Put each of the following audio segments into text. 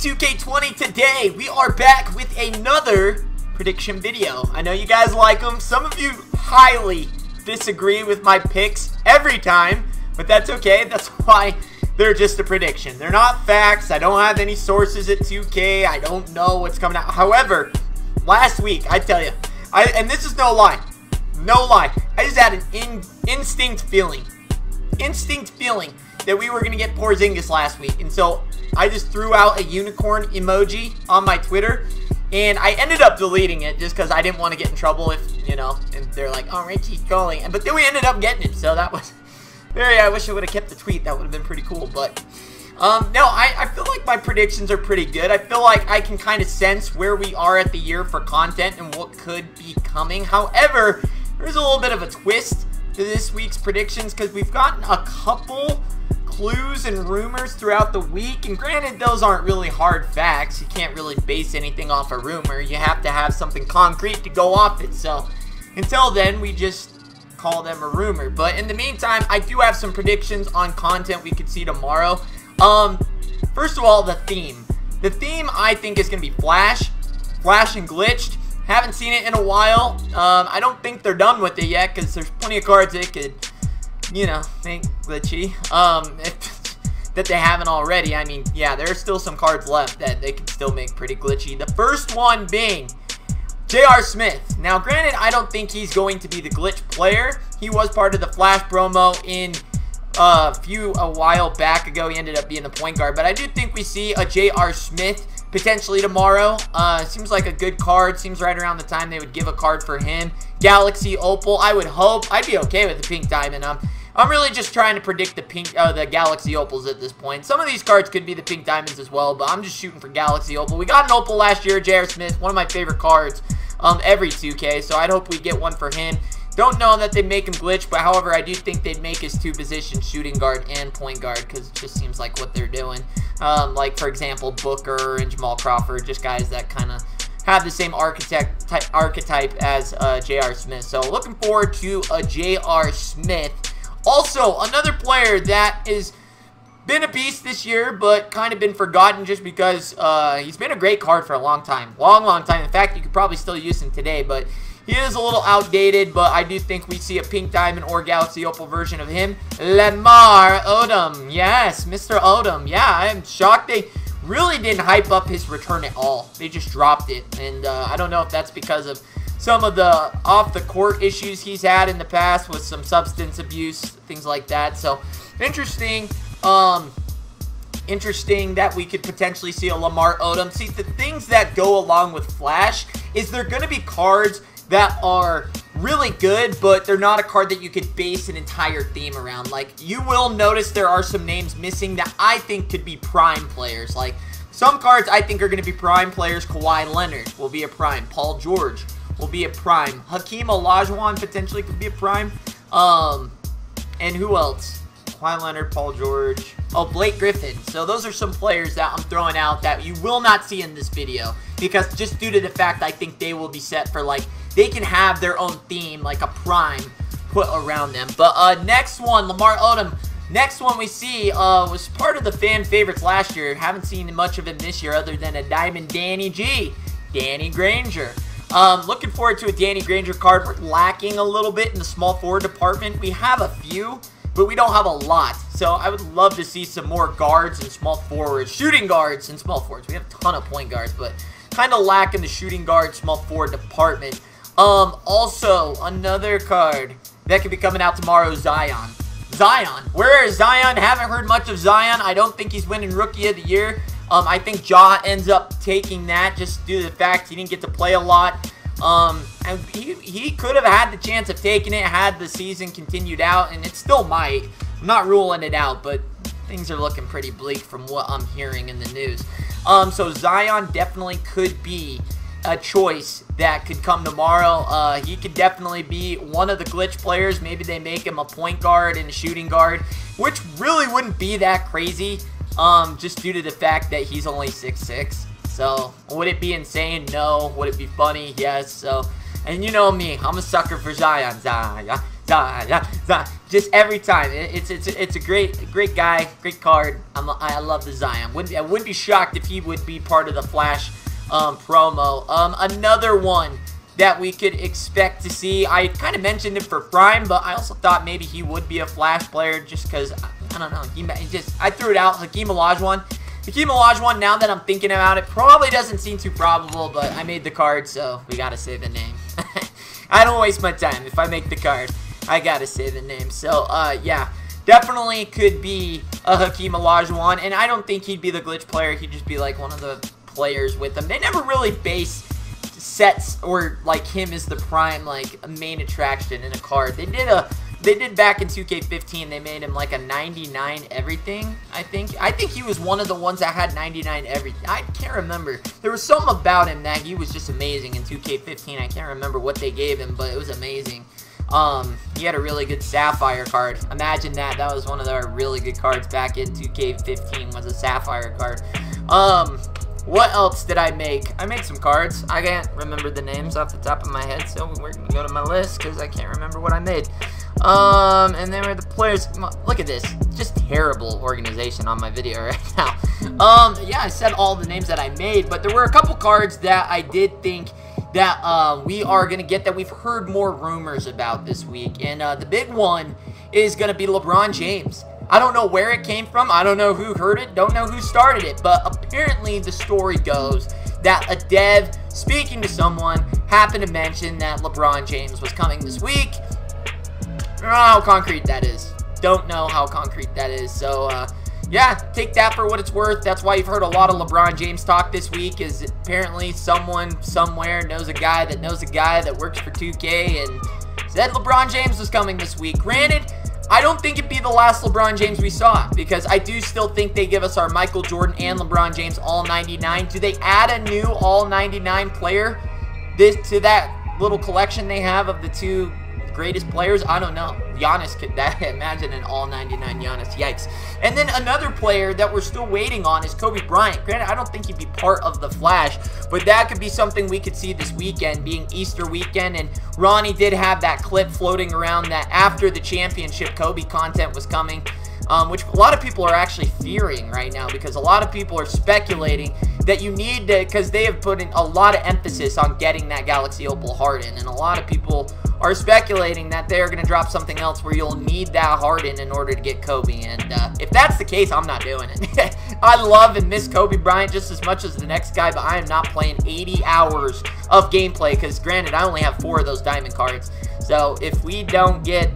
2K20. Today we are back with another prediction video. I know you guys like them. Some of you highly disagree with my picks every time, but that's okay. That's why they're just a prediction. They're not facts. I don't have any sources at 2K. I don't know what's coming out. However, last week, I tell you, and this is no lie, I just had an instinct feeling that we were going to get Porzingis last week. And so I just threw out a unicorn emoji on my Twitter. And I ended up deleting it just because I didn't want to get in trouble if, you know, and they're like, oh, Richie's going. But then we ended up getting it. So that was I wish I would have kept the tweet. That would have been pretty cool. But, no, I feel like my predictions are pretty good. I feel like I can kind of sense where we are at the year for content and what could be coming. However, there's a little bit of a twist to this week's predictions because we've gotten a couple clues and rumors throughout the week, and granted, those aren't really hard facts. You can't really base anything off a rumor. You have to have something concrete to go off it. So until then, we just call them a rumor. But in the meantime, I do have some predictions on content we could see tomorrow. First of all, the theme. The theme I think is going to be Flash and Glitched. Haven't seen it in a while. I don't think they're done with it yet because there's plenty of cards they could, you know, make glitchy. That they haven't already. I mean, yeah, there are still some cards left that they can still make pretty glitchy. The first one being J.R. Smith. Now, granted, I don't think he's going to be the glitch player. He was part of the Flash promo in a while back ago. He ended up being the point guard. But I do think we see a J.R. Smith potentially tomorrow. Seems like a good card. Seems right around the time they would give a card for him. Galaxy Opal. I would hope. I'd be okay with the pink diamond. I'm really just trying to predict the Galaxy Opals at this point. Some of these cards could be the pink diamonds as well, but I'm just shooting for Galaxy Opal. We got an Opal last year, J.R. Smith, one of my favorite cards every 2K, so I'd hope we get one for him. Don't know that they make him glitch, but however, I do think they'd make his two positions, shooting guard and point guard, because it just seems like what they're doing. Like, for example, Booker and Jamal Crawford, just guys that kind of have the same archetype as J.R. Smith. So looking forward to a J.R. Smith. Also, another player that has been a beast this year, but kind of been forgotten just because he's been a great card for a long time. Long time. In fact, you could probably still use him today, but he is a little outdated, but I do think we see a pink diamond or Galaxy Opal version of him. Odom. Yes, Mr. Odom. Yeah, I'm shocked they really didn't hype up his return at all. They just dropped it, and I don't know if that's because of some of the off-the-court issues he's had in the past with some substance abuse, things like that. So, interesting. Interesting that we could potentially see a Lamar Odom. See, the things that go along with Flash is they're going to be cards that are really good, but they're not a card that you could base an entire theme around. Like, you will notice there are some names missing that I think could be prime players. Like, some cards I think are going to be prime players. Kawhi Leonard will be a prime. Paul George will be a prime. Hakeem Olajuwon potentially could be a prime. And who else? Kawhi Leonard, Paul George. Oh, Blake Griffin. So those are some players that I'm throwing out that you will not see in this video, because just due to the fact I think they will be set for, like, they can have their own theme, like a prime put around them. But next one, Lamar Odom. Next one we see was part of the fan favorites last year. Haven't seen much of him this year other than a Diamond Danny G. Danny Granger. Looking forward to a Danny Granger card. We're lacking a little bit in the small forward department. We have a few, but we don't have a lot. So I would love to see some more guards and small forwards. Shooting guards and small forwards. We have a ton of point guards, but kind of lack in the shooting guard, small forward department. Also, another card that could be coming out tomorrow, Zion. Where is Zion? Haven't heard much of Zion. I don't think he's winning Rookie of the Year. I think Ja ends up taking that just due to the fact he didn't get to play a lot. And he could have had the chance of taking it had the season continued out, and it still might. I'm not ruling it out, but things are looking pretty bleak from what I'm hearing in the news. So Zion definitely could be a choice that could come tomorrow. He could definitely be one of the glitch players. Maybe they make him a point guard and a shooting guard, which really wouldn't be that crazy, just due to the fact that he's only 6'6". So, would it be insane? No. Would it be funny? Yes. So, and you know me, I'm a sucker for Zion. Just every time. It's a great guy, great card. I love the Zion. I wouldn't be shocked if he would be part of the Flash promo. Another one that we could expect to see. I kind of mentioned it for Prime, but I also thought maybe he would be a Flash player just because, I don't know. I threw it out. Hakeem Olajuwon. Hakeem Olajuwon, now that I'm thinking about it, probably doesn't seem too probable, but I made the card, so we gotta say the name. I don't waste my time. If I make the card, I gotta say the name. So, yeah, definitely could be a Hakeem Olajuwon, and I don't think he'd be the glitch player. He'd just be like one of the players with them. They never really base sets or like him as the prime, like a main attraction in a card. They did back in 2K15. They made him like a 99 everything, I think. I think he was one of the ones that had 99 everything. I can't remember. There was something about him that he was just amazing in 2K15. I can't remember what they gave him, but it was amazing. He had a really good Sapphire card. Imagine that. That was one of our really good cards back in 2K15 was a Sapphire card. What else did I make? I made some cards. I can't remember the names off the top of my head, so we're going to go to my list because I can't remember what I made. And then were the players. Look at this. Just terrible organization on my video right now. Yeah, I said all the names that I made, but there were a couple cards that I did think that we are going to get that we've heard more rumors about this week. And the big one is going to be LeBron James. I don't know where it came from. I don't know who heard it. Don't know who started it. But apparently the story goes that a dev speaking to someone happened to mention that LeBron James was coming this week. I don't know how concrete that is. Don't know how concrete that is. So, yeah, take that for what it's worth. That's why you've heard a lot of LeBron James talk this week, is apparently someone somewhere knows a guy that knows a guy that works for 2K and said LeBron James was coming this week. Granted, I don't think it'd be the last LeBron James we saw, because I do still think they give us our Michael Jordan and LeBron James all 99. Do they add a new all 99 player to that little collection they have of the two greatest players? I don't know. Giannis could imagine an all 99 Giannis. Yikes. And then another player that we're still waiting on is Kobe Bryant. Granted, I don't think he'd be part of the Flash, but that could be something we could see this weekend, being Easter weekend. And Ronnie did have that clip floating around that after the championship, Kobe content was coming, which a lot of people are actually fearing right now, because a lot of people are speculating that you need to, because they have put in a lot of emphasis on getting that Galaxy Opal Harden, and a lot of people are speculating that they're going to drop something else where you'll need that Harden in order to get Kobe. And if that's the case, I'm not doing it. I love and miss Kobe Bryant just as much as the next guy, but I am not playing 80 hours of gameplay, because granted, I only have 4 of those diamond cards. So if we don't get,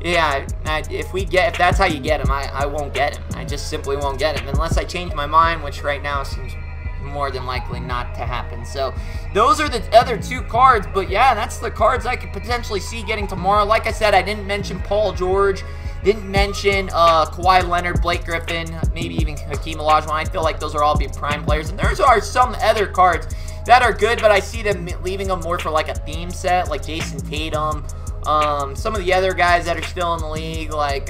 yeah, if that's how you get him, I won't get him. I just simply won't get him unless I change my mind, which right now seems more than likely not to happen. So those are the other 2 cards, but yeah, that's the cards I could potentially see getting tomorrow. Like I said, I didn't mention Paul George, didn't mention Kawhi Leonard, Blake Griffin, maybe even Hakeem Olajuwon. I feel like those are all be prime players, and there are some other cards that are good, but I see them leaving them more for like a theme set, like Jason Tatum. Some of the other guys that are still in the league, like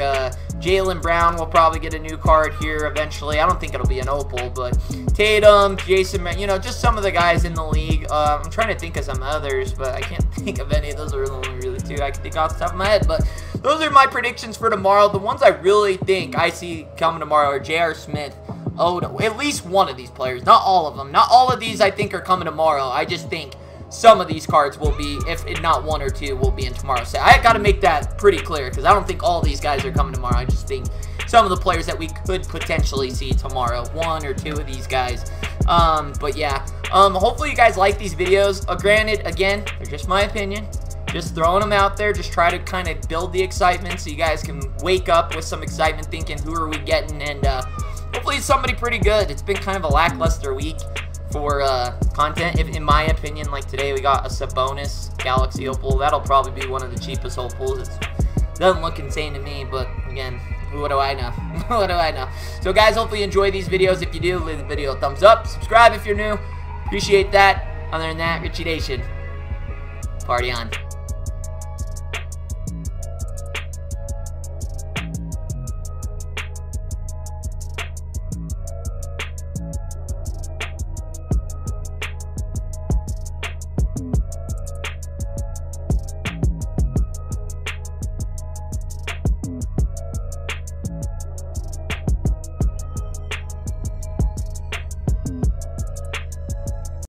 Jaylen Brown will probably get a new card here eventually. I don't think it'll be an Opal, but Tatum, Jason, you know, just some of the guys in the league. I'm trying to think of some others, but I can't think of any. Those are the only really 2 I can think off the top of my head. But those are my predictions for tomorrow. The ones I really think I see coming tomorrow are J.R. Smith, Odom, at least one of these players. Not all of them. Not all of these I think are coming tomorrow. I just think some of these cards will be, if not 1 or 2, will be in tomorrow's set. I got to make that pretty clear, because I don't think all these guys are coming tomorrow. I just think some of the players that we could potentially see tomorrow, 1 or 2 of these guys. But yeah, hopefully you guys like these videos. Granted, again, they're just my opinion. Just throwing them out there. Just try to kind of build the excitement so you guys can wake up with some excitement thinking, who are we getting? And hopefully it's somebody pretty good. It's been kind of a lackluster week for content, in my opinion. Like today we got a Sabonis Galaxy Opal. That'll probably be one of the cheapest Opals. It doesn't look insane to me, but again, what do I know? What do I know? So guys, hopefully you enjoy these videos. If you do, leave the video a thumbs up. Subscribe if you're new. Appreciate that. Other than that, Richie Nation, party on.